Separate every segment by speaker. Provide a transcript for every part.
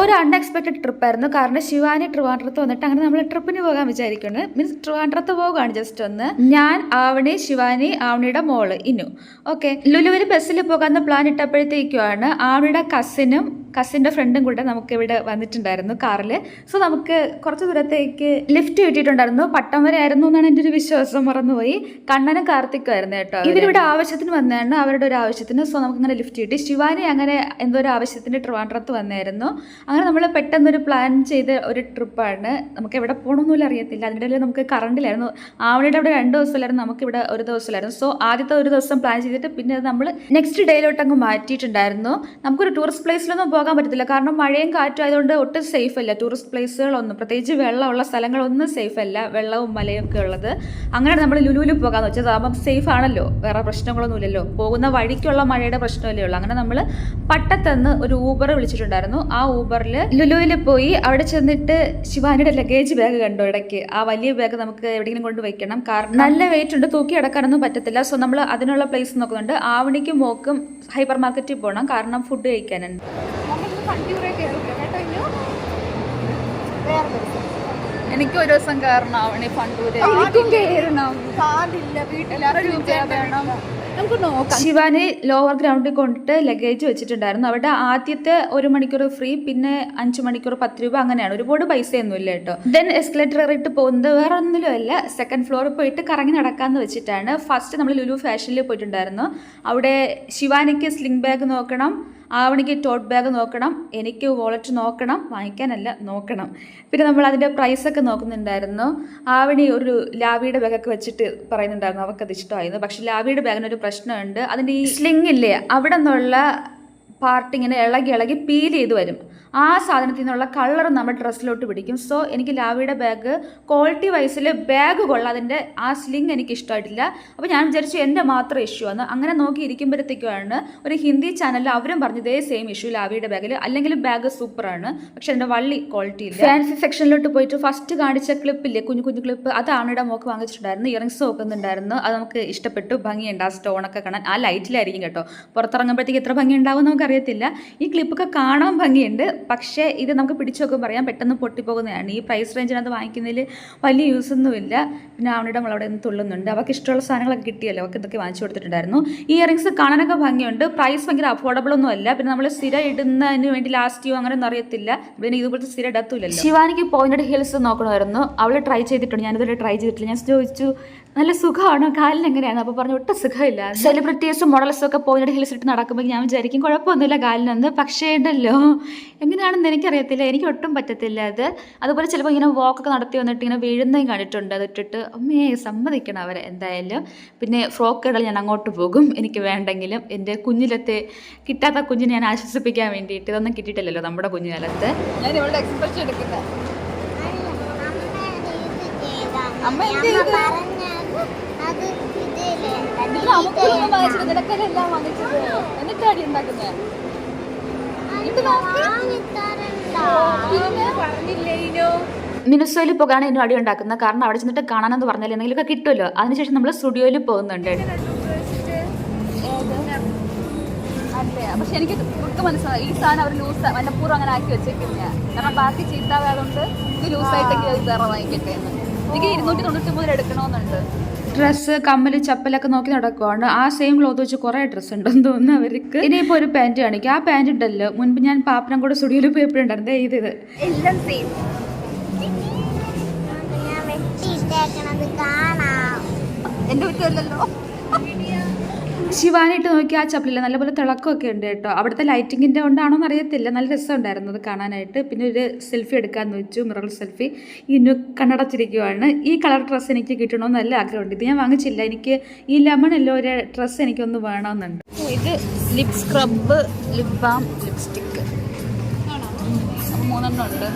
Speaker 1: ഒരു അൺഎക്സ്പെക്ടഡ് ട്രിപ്പായിരുന്നു. കാരണം ശിവാനി ട്രിവാൻഡ്രത്ത് വന്നിട്ട് അങ്ങനെ നമ്മൾ ട്രിപ്പിന് പോകാൻ വിചാരിക്കുന്നത്. മീൻസ് ട്രിവാൻഡ്രത്ത് പോകുകയാണ് ജസ്റ്റ് ഒന്ന്. ഞാൻ, ആവണി, ശിവാനി, ആവണിയുടെ മോള് ഇന്നു. ഓക്കെ, ലുലുവിൽ ബസ്സിൽ പോകാമെന്ന് പ്ലാൻ ഇട്ടപ്പോഴത്തേക്കുമാണ് ആവണിയുടെ കസിൻ്റെ ഫ്രണ്ടും കൂടെ നമുക്ക് ഇവിടെ വന്നിട്ടുണ്ടായിരുന്നു കാറിൽ. സോ നമുക്ക് കുറച്ച് ദൂരത്തേക്ക് ലിഫ്റ്റ് കിട്ടിയിട്ടുണ്ടായിരുന്നു. പട്ടം വരെ ആയിരുന്നു എന്നാണ് എൻ്റെ ഒരു വിശ്വാസം. മറന്നുപോയി. കണ്ണനും കാർത്തിക്കും ആയിരുന്നു കേട്ടോ. ഇവരിവിടെ ആവശ്യത്തിന് വന്നതാണ്, അവരുടെ ഒരു ആവശ്യത്തിന്. സോ നമുക്കിങ്ങനെ ലിഫ്റ്റ് കിട്ടി. ശിവാനി അങ്ങനെ എന്തോ ഒരു ആവശ്യത്തിന് ട്രിവാൻഡ്രത്ത് വന്നായിരുന്നു. അങ്ങനെ നമ്മൾ പെട്ടെന്നൊരു പ്ലാൻ ചെയ്ത ഒരു ട്രിപ്പാണ്. നമുക്ക് എവിടെ പോകണമെന്നില്ല അറിയത്തില്ല. അതിനിടയിൽ നമുക്ക് കറണ്ടിലായിരുന്നു. ആവണിയുടെ അവിടെ 2 ദിവസമായിരുന്നു, നമുക്കിവിടെ ഒരു ദിവസമായിരുന്നു. സോ ആദ്യത്തെ ഒരു ദിവസം പ്ലാൻ ചെയ്തിട്ട് പിന്നെ നമ്മൾ നെക്സ്റ്റ് ഡേയിലോട്ട് അങ്ങ് മാറ്റിയിട്ടുണ്ടായിരുന്നു. നമുക്കൊരു ടൂറിസ്റ്റ് പ്ലേസിലൊന്നും പോകാൻ പറ്റത്തില്ല. കാരണം മഴയും കാറ്റും ആയതുകൊണ്ട് ഒട്ടും സേഫ് അല്ല ടൂറിസ്റ്റ് പ്ലേസുകളൊന്നും. പ്രത്യേകിച്ച് വെള്ളമുള്ള സ്ഥലങ്ങളൊന്നും സേഫ് അല്ല, വെള്ളവും മലയും ഒക്കെ ഉള്ളത്. അങ്ങനെ നമ്മൾ ലുലുവിൽ പോകാമെന്ന് വെച്ചാൽ അതാകുമ്പം സേഫ് ആണല്ലോ, വേറെ പ്രശ്നങ്ങളൊന്നും ഇല്ലല്ലോ, പോകുന്ന വഴിക്കുള്ള മഴയുടെ പ്രശ്നമല്ലേ ഉള്ളൂ. അങ്ങനെ നമ്മൾ പട്ടത്തെന്ന് ഒരു ഊബർ വിളിച്ചിട്ടുണ്ടായിരുന്നു. ആ ഊബറിൽ ലുലുവിൽ പോയി അവിടെ ചെന്നിട്ട് ശിവാനിയുടെ ലഗേജ് ബാഗ് കണ്ടു ഇടയ്ക്ക്. ആ വലിയ ബാഗ് നമുക്ക് എവിടെയെങ്കിലും കൊണ്ട് വയ്ക്കണം. കാരണം നല്ല വെയിറ്റ് ഉണ്ട്, തൂക്കി അടക്കാനൊന്നും പറ്റത്തില്ല. സോ നമ്മൾ അതിനുള്ള പ്ലേസ് നോക്കുന്നുണ്ട്. ആവണിക്കും മോക്കും ഹൈപ്പർ മാർക്കറ്റിൽ പോകണം, കാരണം ഫുഡ് കഴിക്കാനുണ്ട്. എനിക്ക് ഒരു ദിവസം കയറണം ആവണി ഫണ്ടൂര്. ശിവാനി ലോവർ ഗ്രൗണ്ടിൽ കൊണ്ടിട്ട് ലഗേജ് വെച്ചിട്ടുണ്ടായിരുന്നു. അവിടെ ആദ്യത്തെ 1 മണിക്കൂർ ഫ്രീ, പിന്നെ 5 മണിക്കൂർ 10 രൂപ, അങ്ങനെയാണ്. ഒരുപാട് പൈസയൊന്നും ഇല്ല കേട്ടോ. ദെൻ എസ്കലേറ്റർ കയറിയിട്ട് പോകുന്നത് വേറെ ഒന്നിലും അല്ല, സെക്കൻഡ് ഫ്ലോറിൽ പോയിട്ട് കറങ്ങി നടക്കാമെന്ന് വെച്ചിട്ടാണ്. ഫസ്റ്റ് നമ്മൾ ലുലു ഫാഷനിൽ പോയിട്ടുണ്ടായിരുന്നു. അവിടെ ശിവാനിക്ക് സ്ലിംഗ് ബാഗ് നോക്കണം, ആവണിക്ക് ടോട്ട് ബാഗ് നോക്കണം, എനിക്ക് വാളറ്റ് നോക്കണം, വാങ്ങിക്കാനല്ല നോക്കണം. പിന്നെ നമ്മൾ അതിൻ്റെ പ്രൈസൊക്കെ നോക്കുന്നുണ്ടായിരുന്നു. ആവണി ഒരു ലാവിയുടെ ബാഗൊക്കെ വെച്ചിട്ട് പറയുന്നുണ്ടായിരുന്നു അവർക്കത് ഇഷ്ടമായിരുന്നു. പക്ഷേ ലാവിയുടെ ബാഗിനൊരു പ്രശ്നമുണ്ട്. അതിൻ്റെ ഈ സ്ലിംഗ് ഇല്ലേ, അവിടെ നിന്നുള്ള പാർട്ട് ഇങ്ങനെ ഇളകി പീൽ ചെയ്ത് വരും. ആ സാധനത്തിൽ നിന്നുള്ള കളർ നമ്മുടെ ഡ്രസ്സിലോട്ട് പിടിക്കും. സോ എനിക്ക് ലാവിയുടെ ബാഗ് ക്വാളിറ്റി വൈസിൽ ബാഗ് കൊള്ളാം, അതിൻ്റെ ആ സ്ലിംഗ് എനിക്ക് ഇഷ്ടമായിട്ടില്ല. അപ്പോൾ ഞാൻ വിചാരിച്ചു എൻ്റെ മാത്രം ഇഷ്യൂ ആണ്. അങ്ങനെ നോക്കി ഇരിക്കുമ്പോഴത്തേക്കുമാണ് ഒരു ഹിന്ദി ചാനലിൽ അവരും പറഞ്ഞു ഇതേ സെയിം ഇഷ്യൂ ലാവിയുടെ ബാഗിൽ. അല്ലെങ്കിൽ ബാഗ് സൂപ്പറാണ്, പക്ഷെ അതിൻ്റെ വള്ളി ക്വാളിറ്റി ഇല്ല. ഫാൻസി സെക്ഷനിലോട്ട് പോയിട്ട് ഫസ്റ്റ് കാണിച്ച ക്ലിപ്പില്ലേ, കുഞ്ഞു ക്ലിപ്പ്, അത് ആവണിയുടെ മോക്ക് വാങ്ങിച്ചിട്ടുണ്ടായിരുന്നു. ഇയറിങ്സ് നോക്കുന്നുണ്ടായിരുന്നു. അത് നമുക്ക് ഇഷ്ടപ്പെട്ടു, ഭംഗിയുണ്ട്. ആ സ്റ്റോണൊക്കെ കാണാൻ ആ ലൈറ്റിലായിരിക്കും കേട്ടോ. പുറത്തിറങ്ങുമ്പോഴത്തേക്ക് എത്ര ഭംഗി ഉണ്ടാവും നമുക്കറിയത്തില്ല. ഈ ക്ലിപ്പൊക്കെ കാണാൻ ഭംഗിയുണ്ട്, പക്ഷേ ഇത് നമുക്ക് പിടിച്ചു നോക്കുമ്പോൾ പറയാം പെട്ടെന്ന് പൊട്ടിപ്പോകുന്നതാണ്. ഈ പ്രൈസ് റേഞ്ചിനകത്ത് വാങ്ങിക്കുന്നതിൽ വലിയ യൂസൊന്നുമില്ല. പിന്നെ ആവണിയുടെ നമ്മളവിടെ നിന്ന് തുള്ളുന്നുണ്ട്. അവർക്ക് ഇഷ്ടമുള്ള സാധനങ്ങളൊക്കെ കിട്ടിയല്ലോ, അവർക്ക് ഇതൊക്കെ വാങ്ങിച്ചു കൊടുത്തിട്ടുണ്ടായിരുന്നു. ഈ ഇയറിങ്സ് കാണാനൊക്കെ ഭംഗിയുണ്ട്, പ്രൈസ് ഭയങ്കര അഫോർഡബിൾ ഒന്നും അല്ല. പിന്നെ നമ്മൾ സ്ഥിരം ഇടുന്നതിന് വേണ്ടി ലാസ്റ്റ് അങ്ങനെ ഒന്നും അറിയത്തില്ല, പിന്നെ ഇതുപോലത്തെ സ്ഥിരം ഇടത്തില്ലല്ലോ. ശിവാനിക്ക് പോയിന്റ് ഹീൽസ് നോക്കണമായിരുന്നു. അവൾ ട്രൈ ചെയ്തിട്ടുണ്ട്, ഞാനിതുവരെ ട്രൈ ചെയ്തിട്ടില്ല. ഞാൻ ചോദിച്ചു നല്ല സുഖമാണോ, കാലിന് എങ്ങനെയാണ്? അപ്പോൾ പറഞ്ഞു ഒട്ടും സുഖമില്ല. സെലിബ്രിറ്റീസും മോഡൽസും ഒക്കെ പോയിന്റ് ഹീൽസ് ഇട്ട് നടക്കുമ്പോൾ ഞാൻ വിചാരിക്കും കുഴപ്പമൊന്നുമില്ല കാലിനൊന്ന്. പക്ഷേ ഉണ്ടല്ലോ എങ്ങനെയാണെന്ന് എനിക്കറിയത്തില്ല, എനിക്ക് ഒട്ടും പറ്റത്തില്ല അത്. അതുപോലെ ചിലപ്പോൾ ഇങ്ങനെ വാക്കൊക്കെ നടത്തി വന്നിട്ട് ഇങ്ങനെ വീഴുന്നതും കണ്ടിട്ടുണ്ട്. അതിട്ടിട്ട് അമ്മയെ സമ്മതിക്കണം അവരെ എന്തായാലും. പിന്നെ ഫ്രോക്ക് ഇടൽ ഞാൻ അങ്ങോട്ട് പോകും, എനിക്ക് വേണ്ടെങ്കിലും. എൻ്റെ കുഞ്ഞിലത്തെ കിട്ടാത്ത കുഞ്ഞിനെ ഞാൻ ആശ്വസിപ്പിക്കാൻ വേണ്ടിയിട്ട്. ഇതൊന്നും കിട്ടിയിട്ടില്ലല്ലോ നമ്മുടെ കുഞ്ഞുകാലത്ത്. ഞാൻ ഇവിടെ എക്സ്പ്രഷൻ എടുക്കുന്നത് അമ്മ മിനുസോയിൽ പോകാണ് എന്നെ അടി ഉണ്ടാക്കുന്നത്. കാരണം അവിടെ ചെന്നിട്ട് കാണാനെന്ന് പറഞ്ഞാൽ എന്തെങ്കിലുമൊക്കെ കിട്ടുമല്ലോ. അതിനുശേഷം നമ്മൾ സ്റ്റുഡിയോയിൽ പോകുന്നുണ്ട്. അല്ലേ, പക്ഷെ എനിക്ക് മനസ്സിലായി ഈ സാധനം അവർ ലൂസ് മനഃപൂർവ്വം അങ്ങനെ ആക്കി വെച്ചേക്കില്ല. കാരണം ബാക്കി ചീത്താവായതുകൊണ്ട് ഇത് ലൂസായിട്ടെങ്കിൽ അത് വേറെ വാങ്ങിക്കട്ടെ എന്ന്. എനിക്ക് 299 എടുക്കണമെന്നുണ്ട്. ഡ്രസ്സ്, കമ്മല്, ചപ്പലൊക്കെ നോക്കി നടക്കുവാണ്. ആ സെയിം ക്ലോത്ത് വെച്ച് കുറേ ഡ്രസ്സ് ഉണ്ടെന്ന് തോന്നുന്നു അവർക്ക്. ഇനിയിപ്പോൾ ഒരു പാൻറ് കാണിക്കും. ആ പാൻറ് ഉണ്ടല്ലോ, മുൻപ് ഞാൻ പാപ്പനം കൂടെ സ്റ്റുഡിയോയിൽ പോയപ്പോഴുണ്ടായിരുന്നു. ഇത് എല്ലാം സെയിം. എൻ്റെ കുറ്റമല്ലല്ലോ. ശിവാനിട്ട് നോക്കി ആ ചപ്പലില്ല, നല്ലപോലെ തിളക്കമൊക്കെ ഉണ്ട് കേട്ടോ. അവിടുത്തെ ലൈറ്റിങ്ങിൻ്റെ കൊണ്ടാണോ എന്ന് അറിയത്തില്ല, നല്ല രസമുണ്ടായിരുന്നു അത് കാണാനായിട്ട്. പിന്നെ ഒരു സെൽഫി എടുക്കാമെന്ന് വെച്ചു, മിറർ സെൽഫി. ഇന്നു കണ്ണടച്ചിരിക്കുവാണ്. ഈ കളർ ഡ്രസ്സ് എനിക്ക് കിട്ടണമെന്ന് നല്ല ആഗ്രഹമുണ്ട്. ഇത് ഞാൻ വാങ്ങിച്ചില്ല. എനിക്ക് ഈ ലെമൺ എല്ലോ ഒരു ഡ്രസ്സ് എനിക്കൊന്ന് വേണമെന്നുണ്ട്. ഇത് lip scrub, lip balm, lipstick 3 ഉണ്ട്.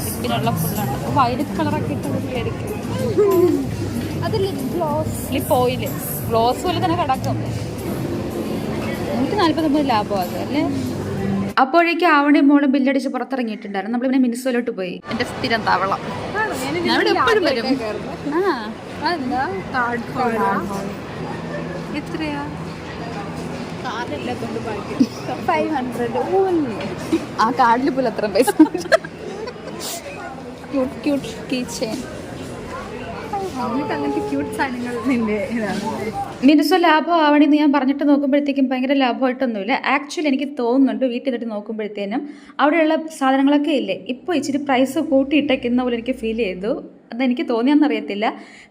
Speaker 1: ലിപ്പിനുള്ള ഫുള്ളുണ്ട്. വൈലറ്റ് കളറൊക്കെ ഇട്ട് അത് lip gloss, lip oil, gloss പോലെ തന്നെ കിടക്കും. 149 ലാഭം അത് അല്ലേ. അപ്പോഴേക്കും ആവണി മോളും ബില്ലടിച്ച് പുറത്തിറങ്ങിയിട്ടുണ്ടായിരുന്നു. നമ്മളിങ്ങനെ മിനിസോയിലോട്ട് പോയി. എൻ്റെ സ്ഥിരം തവളം എപ്പോഴും വരും. എത്രയാ? ആ കാർഡിൽ പോലും അത്ര പൈസ. Cute key chain. മിനുസോ ലാഭം ആവണമെന്ന് ഞാൻ പറഞ്ഞിട്ട് നോക്കുമ്പോഴത്തേക്കും ഭയങ്കര ലാഭമായിട്ടൊന്നുമില്ല. ആക്ച്വലി എനിക്ക് തോന്നുന്നുണ്ട് വീട്ടിൽ നിന്നിട്ട് നോക്കുമ്പോഴത്തേനും അവിടെയുള്ള സാധനങ്ങളൊക്കെ ഇല്ലേ ഇപ്പോൾ ഇച്ചിരി പ്രൈസ് കൂട്ടിയിട്ടേക്കുന്ന പോലെ എനിക്ക് ഫീൽ ചെയ്തു. അതെനിക്ക് തോന്നിയെന്നറിയത്തില്ല.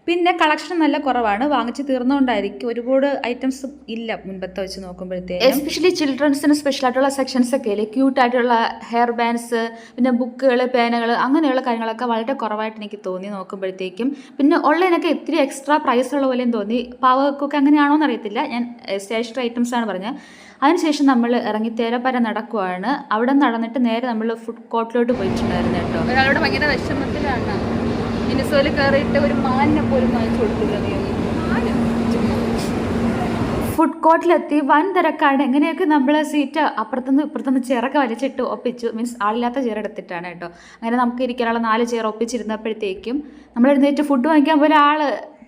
Speaker 1: പിന്നെ കളക്ഷൻ നല്ല കുറവാണ്, വാങ്ങിച്ച് തീർന്നുകൊണ്ടായിരിക്കും. ഒരുപാട് ഐറ്റംസ് ഇല്ല മുൻപത്തെ വെച്ച് നോക്കുമ്പോഴത്തേക്കും. എസ്പെഷ്യലി ചിൽഡ്രൻസിന് സ്പെഷ്യലായിട്ടുള്ള സെക്ഷൻസ് ഒക്കെ ഇല്ലേ, ക്യൂട്ടായിട്ടുള്ള ഹെയർ ബാൻഡ്സ്, പിന്നെ ബുക്കുകൾ, പേനകൾ, അങ്ങനെയുള്ള കാര്യങ്ങളൊക്കെ വളരെ കുറവായിട്ട് എനിക്ക് തോന്നി നോക്കുമ്പോഴത്തേക്കും. പിന്നെ ഓൺലൈനൊക്കെ ഇത്തിരി എക്സ്ട്രാ പ്രൈസ് ഉള്ള പോലെയും തോന്നി. പാവക്കൊക്കെ അങ്ങനെയാണോ എന്നറിയത്തില്ല. ഞാൻ സ്റ്റേഷനറി ഐറ്റംസ് ആണ് പറഞ്ഞത്. അതിനുശേഷം നമ്മൾ ഇറങ്ങി തേരപ്പര നടക്കുവാണ്. അവിടെ നടന്നിട്ട് നേരെ നമ്മൾ ഫുഡ് കോർട്ടിലോട്ട് പോയിട്ടുണ്ടായിരുന്നു കേട്ടോ. ഒരാളോട് ഭയങ്കര വിഷമത്തിലാണ്. മിനുസോയിൽ കയറിയിട്ട് ഒരു മാനിനെ പോലും വാങ്ങിച്ചു കൊടുത്തില്ല. ഫുഡ് കോർട്ടിലെത്തി വൻ തിരക്കാണ്. എങ്ങനെയൊക്കെ നമ്മൾ സീറ്റ് ഇപ്പുറത്തുനിന്ന് ചെയറൊക്കെ വലിച്ചിട്ട് ഒപ്പിച്ചു. മീൻസ് ആളില്ലാത്ത ചെയർ എടുത്തിട്ടാണ് കേട്ടോ. അങ്ങനെ നമുക്ക് ഇരിക്കാനുള്ള 4 ചെയർ ഒപ്പിച്ചിരുന്നപ്പോഴത്തേക്കും നമ്മൾ എഴുന്നേറ്റ് ഫുഡ് വാങ്ങിക്കാൻ പോലെ ആൾ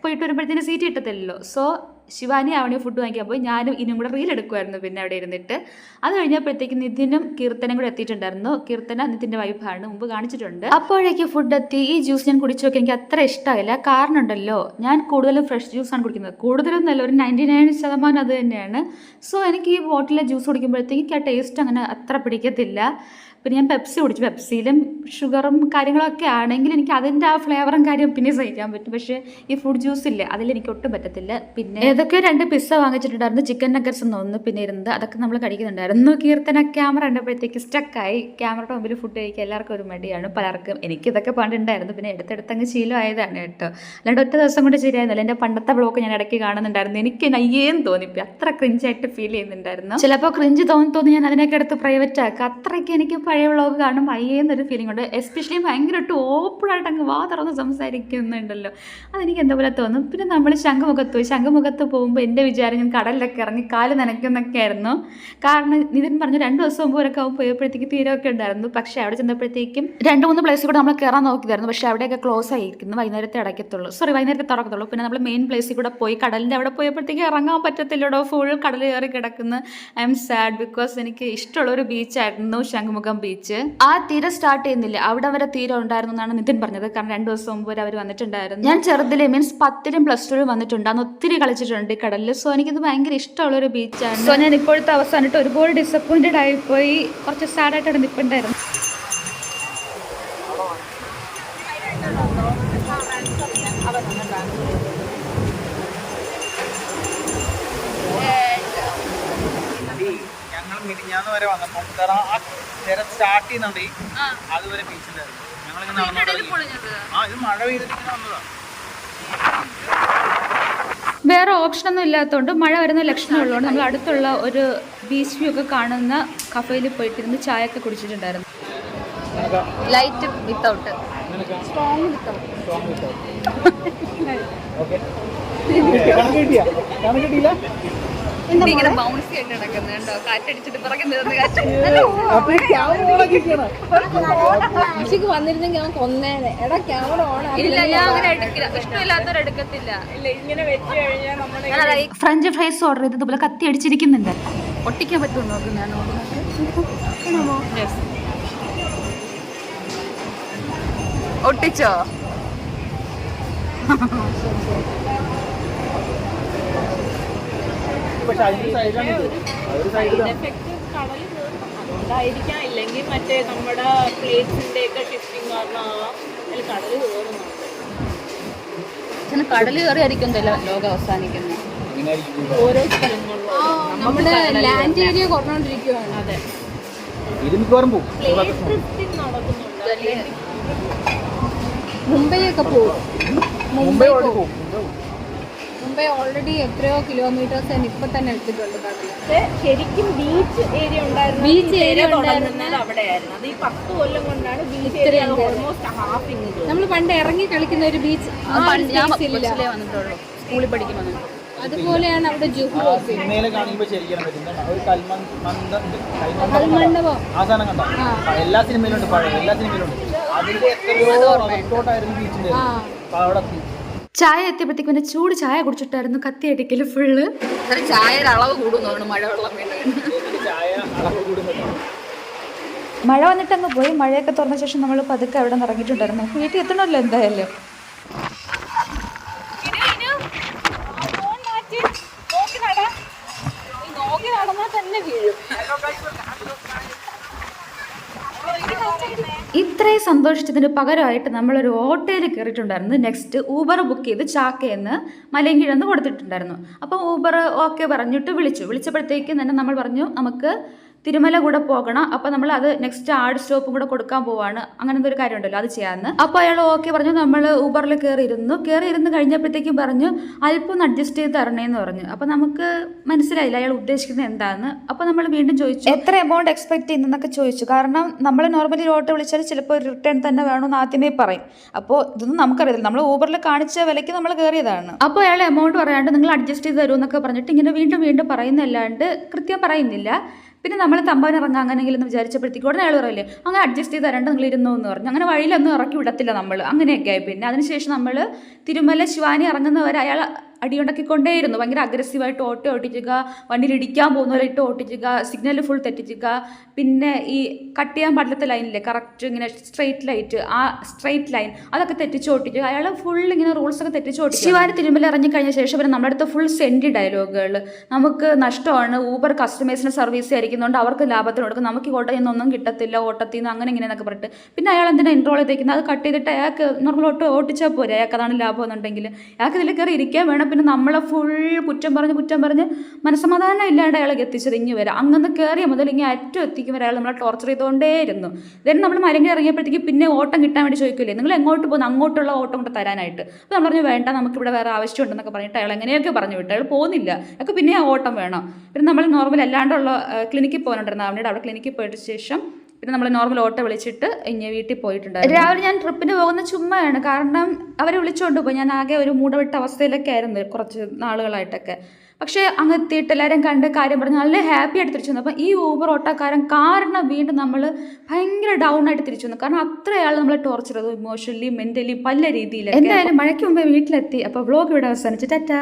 Speaker 1: പോയിട്ട് വരുമ്പോഴത്തേന് സീറ്റ് കിട്ടത്തില്ലല്ലോ. സോ ശിവാനി അവന് ഫുഡ് വാങ്ങിക്കാൻ പോയി. ഞാനും ഇനും കൂടെ റീൽ എടുക്കുമായിരുന്നു പിന്നെ അവിടെ ഇരുന്നിട്ട്. അത് കഴിഞ്ഞപ്പോഴത്തേക്ക് നിതിനും കീർത്തനും കൂടെ എത്തിയിട്ടുണ്ടായിരുന്നു. കീർത്തന നിതിൻ്റെ വൈഫാണ്, മുമ്പ് കാണിച്ചിട്ടുണ്ട്. അപ്പോഴേക്ക് ഫുഡ് എത്തി. ഈ ജ്യൂസ് ഞാൻ കുടിച്ചു നോക്കി, എനിക്ക് അത്ര ഇഷ്ടമായില്ല. കാരണം ഉണ്ടല്ലോ, ഞാൻ കൂടുതലും ഫ്രഷ് ജ്യൂസാണ് കുടിക്കുന്നത്. കൂടുതലൊന്നുമല്ല, ഒരു 99% അത് തന്നെയാണ്. സോ എനിക്ക് ഈ ബോട്ടിലെ ജ്യൂസ് കുടിക്കുമ്പോഴത്തേക്ക് ആ ടേസ്റ്റ് അങ്ങനെ അത്ര പിടിക്കത്തില്ല. പിന്നെ ഞാൻ പെപ്സി കുടിച്ചു. പെപ്സിയിലും ഷുഗറും കാര്യങ്ങളൊക്കെ ആണെങ്കിൽ എനിക്ക് അതിൻ്റെ ആ ഫ്ലേവറും കാര്യം പിന്നെ സഹിക്കാൻ പറ്റും. പക്ഷേ ഈ ഫ്രൂട്ട് ജ്യൂസ് ഇല്ലേ, അതിലെനിക്ക് ഒട്ടും പറ്റത്തില്ല. പിന്നെ ഏതൊക്കെ 2 പിസ്സ വാങ്ങിച്ചിട്ടുണ്ടായിരുന്നു, ചിക്കൻ നഗറ്റ്സ് ഒന്ന് പിന്നെ ഇരുന്നത്, അതൊക്കെ നമ്മൾ കഴിക്കുന്നുണ്ടായിരുന്നു. കീർത്തന ക്യാമറ കണ്ടപ്പോഴത്തേക്ക് സ്റ്റക്കായി. ക്യാമറയുടെ മുമ്പിൽ ഫുഡ് കഴിക്കുക എല്ലാവർക്കും ഒരു മടിയാണ്, പലർക്കും. എനിക്കിതൊക്കെ പണ്ടുണ്ടായിരുന്നു, പിന്നെ എടുത്തെടുത്തങ്ങ് ശീലമായതാണ് കേട്ടോ. അല്ലാണ്ട് ഒറ്റ ദിവസം കൊണ്ട് ശരിയായിരുന്നില്ല. എൻ്റെ പണ്ടത്തെ ബ്ലോഗ് ഞാൻ ഇടയ്ക്ക് കാണുന്നുണ്ടായിരുന്നു. എനിക്ക് അയ്യേന്ന് തോന്നിപ്പോയി, അത്ര ക്രിഞ്ചായിട്ട് ഫീൽ ചെയ്യുന്നുണ്ടായിരുന്നു. ചിലപ്പോൾ ക്രിഞ്ച് തോന്നി ഞാൻ അതിനൊക്കെ എടുത്ത് പ്രൈവറ്റ് ആക്കുക. അത്രയ്ക്ക് എനിക്ക് പഴയ വ്ളോഗ് കാണുമ്പോൾ അയ്യേന്നൊരു ഫീലിംഗ് ഉണ്ട്. എസ്പെഷ്യലി ഭയങ്കരമായിട്ട് ഓപ്പണായിട്ട് അങ്ങ് വാ തുറന്ന് സംസാരിക്കുന്നുണ്ടല്ലോ, അതെനിക്ക് എന്താ പോലെ തോന്നും. പിന്നെ നമ്മൾ ശംഖുമുഖത്ത് പോകുമ്പോൾ എൻ്റെ വിചാരം ഞാൻ കടലിലൊക്കെ ഇറങ്ങി കാല് നനയ്ക്കുന്നൊക്കെ ആയിരുന്നു. കാരണം നിതിൻ പറഞ്ഞു 2 ദിവസം മുമ്പൊക്കെ പോയപ്പോഴത്തേക്ക് തീരമൊക്കെ ഉണ്ടായിരുന്നു. പക്ഷേ അവിടെ ചെന്നപ്പോഴത്തേക്കും 2-3 പ്ലേസിൽ കൂടെ നമ്മൾ കയറാൻ നോക്കിയതായിരുന്നു. പക്ഷേ അവിടെയൊക്കെ ക്ലോസ് ആയിരിക്കുന്നു, വൈകുന്നേരത്തെ തുറക്കത്തുള്ളൂ. പിന്നെ നമ്മൾ മെയിൻ പ്ലേസിൽ കൂടെ പോയി കടലിൻ്റെ അവിടെ പോയപ്പോഴത്തേക്ക് ഇറങ്ങാൻ പറ്റത്തില്ലടോ, ഫുൾ കടൽ കയറി കിടക്കുന്നു. ഐ എം സാഡ്, ബിക്കോസ് എനിക്ക് ഇഷ്ടമുള്ളൊരു ബീച്ചായിരുന്നു ശംഖുമുഖം ബീച്ച്. ആ തീരം സ്റ്റാർട്ട് ചെയ്യുന്നില്ല, അവിടെ വരെ തീരം ഉണ്ടായിരുന്നു എന്നാണ് നിതിൻ പറഞ്ഞത്. കാരണം 2 ദിവസം മുമ്പ് അവർ വന്നിട്ടുണ്ടായിരുന്നു. ഞാൻ ചെറുതിലെ മീൻസ് 10ലും +2ലും വന്നിട്ടുണ്ട്. അന്ന് ഒത്തിരി കളിച്ചിട്ടുണ്ട് ഈ കടലിൽ. സോ എനിക്കിത് ഭയങ്കര ഇഷ്ടമുള്ളൊരു ബീച്ചാണ്. സോ ഞാൻ ഇപ്പോഴത്തെ അവസാനമായിട്ട് ഒരുപാട് ഡിസപ്പോയിൻറ്റഡ് ആയിപ്പോയി, കുറച്ച് സാഡായിട്ട് അവിടെ നിൽപ്പുണ്ടായിരുന്നു.
Speaker 2: മിനിഞ്ഞാന്ന് വരെ വന്നപ്പോൾ സ്റ്റാർട്ട് ചെയ്യുന്നുണ്ട്, അതുവരെ ബീച്ചിലായിരുന്നു. ഇത് മഴ പെയ്തിട്ട് വന്നതാ.
Speaker 1: വേറെ ഓപ്ഷനൊന്നും ഇല്ലാത്തതുകൊണ്ട്, മഴ വരുന്ന ലക്ഷണമുള്ളതുകൊണ്ട് നമ്മൾ അടുത്തുള്ള ഒരു ബീച്ച് വ്യൂ ഒക്കെ കാണുന്ന കഫേയിൽ പോയിട്ടിരുന്ന് ചായ ഒക്കെ കുടിച്ചിട്ടുണ്ടായിരുന്നു. Light without, strong without. ഇങ്ങനെ ബൗൺസി ആയിട്ട് നടക്കുന്നുണ്ടോ, കാറ്റടിച്ചിട്ട്
Speaker 3: വന്നിരുന്നെങ്കിൽ അവൻ കൊന്നേനെ. എടാ ക്യാമറ ഓൺ
Speaker 1: ഇല്ല, ഞാൻ അങ്ങനെ എടുക്കില്ല, ഇഷ്ടമില്ലാത്തവരെടുക്കത്തില്ല.
Speaker 3: ഇങ്ങനെ വെച്ച് കഴിഞ്ഞാൽ നമ്മുടെ
Speaker 1: ഫ്രഞ്ച് ഫ്രൈസ് ഓർഡർ ചെയ്തത് ഇതുപോലെ കത്തി അടിച്ചിരിക്കുന്നുണ്ട്. ഒട്ടിക്കാൻ പറ്റുമോ നോക്കും ഞാൻ. ഒട്ടിച്ചോ?
Speaker 3: അതുകൊണ്ടായിരിക്കാം, ഇല്ലെങ്കിൽ മറ്റേ നമ്മുടെ പ്ലേറ്റ്സിന്റെ ഒക്കെ ഷിഫ്റ്റിംഗ് കാരണമാവാം അതിൽ കടൽ കയറുന്നുണ്ട്.
Speaker 1: കടൽ കയറി ആയിരിക്കും ലോകം അവസാനിക്കുന്നത്.
Speaker 3: ഓരോ സ്ഥലങ്ങളിലും നമ്മുടെ ലാൻഡ് ഏരിയ കുറഞ്ഞോണ്ടിരിക്കുകയാണ്. അതെ, പ്ലേറ്റ് ഷിഫ്റ്റിംഗ് നടക്കുന്നുണ്ട്. മുംബൈയൊക്കെ പോകും. മുംബൈ ഓൾറെഡി എത്രയോ കിലോമീറ്റേഴ്സ് ഇപ്പൊ തന്നെ എടുത്തിട്ടുണ്ട്. ശരിക്കും ബീച്ച് ഏരിയ ഉണ്ടായിരുന്നു, ബീച്ച് ഏരിയ തുടങ്ങുന്നത് അവിടെയായിരുന്നു. അത് ഈ 10 കൊല്ലം കൊണ്ടാണ് ബീച്ച് ഏരിയ ഓൾമോസ്റ്റ് ഹാഫിങ്. നമ്മൾ പണ്ട് ഇറങ്ങി കളിക്കുന്ന ഒരു ബീച്ച്
Speaker 1: സ്കൂളിൽ പഠിക്കുമ്പോൾ
Speaker 3: അതുപോലെയാണ് അവിടെ ജുഹു.
Speaker 2: എല്ലാ സിനിമയിലുണ്ട്, പഴയ എല്ലാ സിനിമയിലുണ്ട്. അതിന്റെ എത്രയോ ബീച്ചിന്റെ
Speaker 1: ചായ എത്തിയപ്പോഴത്തേക്ക് പിന്നെ ചൂട് ചായ കുടിച്ചിട്ടായിരുന്നു കത്തി അടിക്കല് ഫുള്ള്.
Speaker 3: ചായയുടെ അളവ് കൂടുന്നതാണ് മഴവെള്ളം വീണ്.
Speaker 1: മഴ വന്നിട്ട് അങ്ങ് പോയി. മഴയൊക്കെ തുറന്ന ശേഷം നമ്മൾ പതുക്കെ അവിടെ നിന്ന് ഇറങ്ങിയിട്ടുണ്ടായിരുന്നു. വീട്ടിൽ എത്തണമല്ലോ എന്തായാലും. ഇത്രയും സന്തോഷത്തിന് പകരമായിട്ട് നമ്മളൊരു ഓട്ടോയിൽ കയറിയിട്ടുണ്ടായിരുന്നു. നെക്സ്റ്റ് ഊബർ ബുക്ക് ചെയ്ത് ചാക്കയെന്ന് മലയങ്കിഴന്ന് കൊടുത്തിട്ടുണ്ടായിരുന്നു. അപ്പോൾ ഊബർ ഓക്കെ പറഞ്ഞിട്ട് വിളിച്ചപ്പോഴത്തേക്ക് തന്നെ നമ്മൾ പറഞ്ഞു നമുക്ക് തിരുമല കൂടെ പോകണം. അപ്പോൾ നമ്മൾ അത് നെക്സ്റ്റ് ആഡ് സ്റ്റോപ്പും കൂടെ കൊടുക്കാൻ പോവാണ്, അങ്ങനത്തെ ഒരു കാര്യം ഉണ്ടല്ലോ, അത് ചെയ്യാമെന്ന്. അപ്പോൾ അയാൾ ഓക്കെ പറഞ്ഞു. നമ്മൾ ഊബറിൽ കയറിയിരുന്ന് കഴിഞ്ഞപ്പോഴത്തേക്കും പറഞ്ഞു അല്പം ഒന്ന് അഡ്ജസ്റ്റ് ചെയ്ത് തരണേന്ന് പറഞ്ഞു. അപ്പോൾ നമുക്ക് മനസ്സിലായില്ല അയാൾ ഉദ്ദേശിക്കുന്നത് എന്താണെന്ന്. അപ്പോൾ നമ്മൾ വീണ്ടും ചോദിച്ചു എത്ര എമൗണ്ട് എക്സ്പെക്ട് ചെയ്യുന്നതെന്നൊക്കെ ചോദിച്ചു. കാരണം നമ്മൾ നോർമലി ഒരു ഓട്ടോ വിളിച്ചാൽ ചിലപ്പോൾ റിട്ടേൺ തന്നെ വേണമെന്ന് ആദ്യമേ പറയും. അപ്പോൾ ഇതൊന്നും നമുക്കറിയില്ല, നമ്മൾ ഊബറിൽ കാണിച്ച വിലയ്ക്ക് നമ്മൾ കയറിയതാണ്. അപ്പോൾ അയാൾ എമൗണ്ട് പറയാണ്ട് നിങ്ങൾ അഡ്ജസ്റ്റ് ചെയ്ത് തരുമെന്നൊക്കെ പറഞ്ഞിട്ട് ഇങ്ങനെ വീണ്ടും പറയുന്നല്ലാണ്ട് കൃത്യം പറയുന്നില്ല. പിന്നെ നമ്മൾ തമ്പാൻ ഇറങ്ങാം അങ്ങനെയെങ്കിലും എന്ന് വിചാരിച്ചപ്പോഴത്തേക്കും ഉടനെ അയാൾ പറയില്ലേ അങ്ങനെ അഡ്ജസ്റ്റ് ചെയ്ത് തരേണ്ട നിങ്ങൾ ഇരുന്നു എന്ന് പറഞ്ഞു. അങ്ങനെ വഴിയിലൊന്നും ഇറക്കി വിടത്തില്ല നമ്മൾ, അങ്ങനെയൊക്കെ ആയി. പിന്നെ അതിനുശേഷം നമ്മൾ തിരുമല ശിവാനി ഇറങ്ങുന്നവരെ അയാൾ അടിയുണ്ടാക്കിക്കൊണ്ടേയിരുന്നു. ഭയങ്കര അഗ്രസീവായിട്ട് ഓട്ടോ ഓട്ടിക്കുക, വണ്ടിയിൽ ഇടിക്കാൻ പോകുന്നവരെ ഇട്ട് ഓട്ടിക്കുക, സിഗ്നൽ ഫുൾ തെറ്റിക്കുക, പിന്നെ ഈ കട്ട് ചെയ്യാൻ പാടില്ലാത്ത ലൈനില്ലേ കറക്റ്റ് ഇങ്ങനെ സ്ട്രെയിറ്റ് ലൈൻ അതൊക്കെ തെറ്റിച്ച് ഓട്ടിക്കുക. അയാൾ ഫുൾ ഇങ്ങനെ റൂൾസൊക്കെ തെറ്റിച്ച് ഓട്ടിക്കുക. ശിവാനി തിരുമല ഇറങ്ങിക്കഴിഞ്ഞ ശേഷം പിന്നെ നമ്മുടെ അടുത്ത് ഫുൾ സെൻറ്റി ഡയലോഗുകൾ. നമുക്ക് നഷ്ടമാണ്, ഊബർ കസ്റ്റമേഴ്സിന് സർവീസ് ആയിരിക്കുന്നതുകൊണ്ട് അവർക്ക് ലാഭത്തിന് കൊടുക്കും, നമുക്ക് ഈ ഓട്ടത്തിൽ നിന്നൊന്നും കിട്ടത്തില്ല, ഓട്ടത്തിൽ നിന്ന് അങ്ങനെ ഇങ്ങനെയെന്നൊക്കെ പറഞ്ഞിട്ട്. പിന്നെ അയാൾ എന്തിനാ ഇൻട്രോൾ ചെയ്തേക്കുന്നത്, അത് കട്ട് ചെയ്തിട്ട് അയാൾക്ക് നോർമൽ ഓട്ടിച്ചാൽ പോരെ, അയാൾക്ക് അതാണ് ലാഭം എന്നുണ്ടെങ്കിൽ അയാൾക്ക് ഇതിൽ കയറി ഇരിക്കാൻ വേണം. പിന്നെ നമ്മളെ ഫുൾ കുറ്റം പറഞ്ഞ് മനസ്സമാധാനം ഇല്ലാണ്ട് അയാളെ എത്തിച്ചത് ഇങ്ങ് വരാം. അങ്ങനെ കയറിയ മുതൽ ഇങ്ങനെ ഏറ്റവും എത്തിക്കും വരെ അയാൾ നമ്മളെ ടോർച്ചർ ചെയ്തുകൊണ്ടേയിരുന്നു. ദെൻ നമ്മൾ മലങ്കി ഇറങ്ങിയപ്പോഴത്തേക്ക് പിന്നെ ഓട്ടം കിട്ടാൻ വേണ്ടി ചോദിക്കില്ലേ നിങ്ങൾ എങ്ങോട്ട് പോകുന്നു, അങ്ങോട്ടുള്ള ഓട്ടം കൊണ്ട് തരാനായിട്ട്. അപ്പോൾ നമ്മൾ പറഞ്ഞു വേണ്ട നമുക്കിവിടെ വേറെ ആവശ്യമുണ്ടെന്നൊക്കെ പറഞ്ഞിട്ട് അയാൾ എങ്ങനെയൊക്കെ പറഞ്ഞു വിട്ടു. അയാൾ പോകുന്നില്ല, അയാൾക്ക് പിന്നെ ആ ഓട്ടം വേണം. പിന്നെ നമ്മൾ നോർമൽ അല്ലാണ്ടുള്ള ക്ലിനിക്കിൽ പോകാനുണ്ടായിരുന്നു. അവൻ്റെ അവിടെ ക്ലിനിക്കിൽ പോയിട്ട് ശേഷം പിന്നെ നമ്മൾ നോർമൽ ഓട്ടോ വിളിച്ചിട്ട് ഇങ്ങനെ വീട്ടിൽ പോയിട്ടുണ്ടായിരുന്നു. രാവിലെ ഞാൻ ട്രിപ്പിന് പോകുന്ന ചുമ്മാണ്, കാരണം അവരെ വിളിച്ചുകൊണ്ട് പോയി. ഞാൻ ആകെ ഒരു മൂടവിട്ട അവസ്ഥയിലൊക്കെ ആയിരുന്നു കുറച്ച് നാളുകളായിട്ടൊക്കെ. പക്ഷേ അങ്ങ് എത്തിയിട്ട് എല്ലാവരും കണ്ട് കാര്യം പറഞ്ഞ് നല്ല ഹാപ്പി ആയിട്ട് തിരിച്ചു വന്നു. അപ്പം ഈ ഊബർ ഓട്ടോക്കാരൻ കാരണം വീണ്ടും നമ്മൾ ഭയങ്കര ഡൗൺ ആയിട്ട് തിരിച്ചു വന്നു. കാരണം അത്രയാൾ നമ്മളെ ടോർച്ചർ ചെയ്തു, ഇമോഷണലി മെൻ്റലി പല രീതിയിൽ. എന്തായാലും മഴയ്ക്ക് മുമ്പേ വീട്ടിലെത്തി. അപ്പോൾ വ്ളോഗ് ഇവിടെ അവസാനിച്ചു. ടാറ്റാ.